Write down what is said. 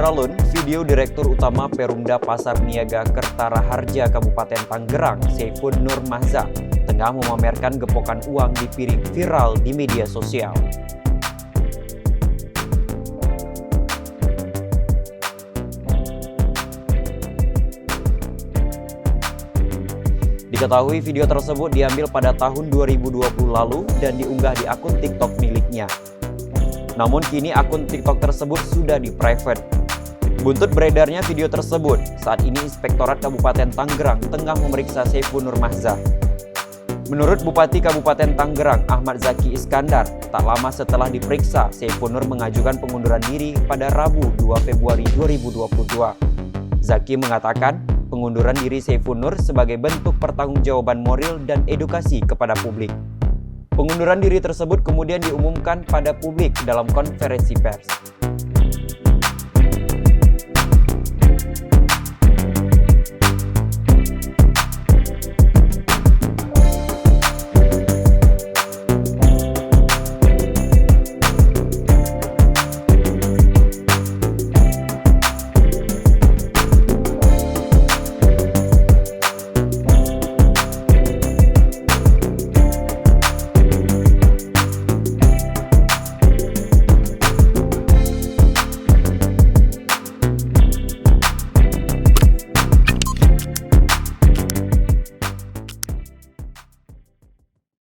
Saudara video Direktur Utama Perumda Pasar Niaga Kertara Harja Kabupaten Tangerang, Saifun Nur Mahza, tengah memamerkan gepokan uang di piring viral di media sosial. Diketahui video tersebut diambil pada tahun 2020 lalu dan diunggah di akun TikTok miliknya. Namun kini akun TikTok tersebut sudah di-private. Buntut beredarnya video tersebut, saat ini Inspektorat Kabupaten Tangerang tengah memeriksa Saifun Nur Mahza. Menurut Bupati Kabupaten Tangerang, Ahmad Zaki Iskandar, tak lama setelah diperiksa, Saifun Nur mengajukan pengunduran diri pada Rabu 2 Februari 2022. Zaki mengatakan, pengunduran diri Saifun Nur sebagai bentuk pertanggungjawaban moral dan edukasi kepada publik. Pengunduran diri tersebut kemudian diumumkan pada publik dalam konferensi pers.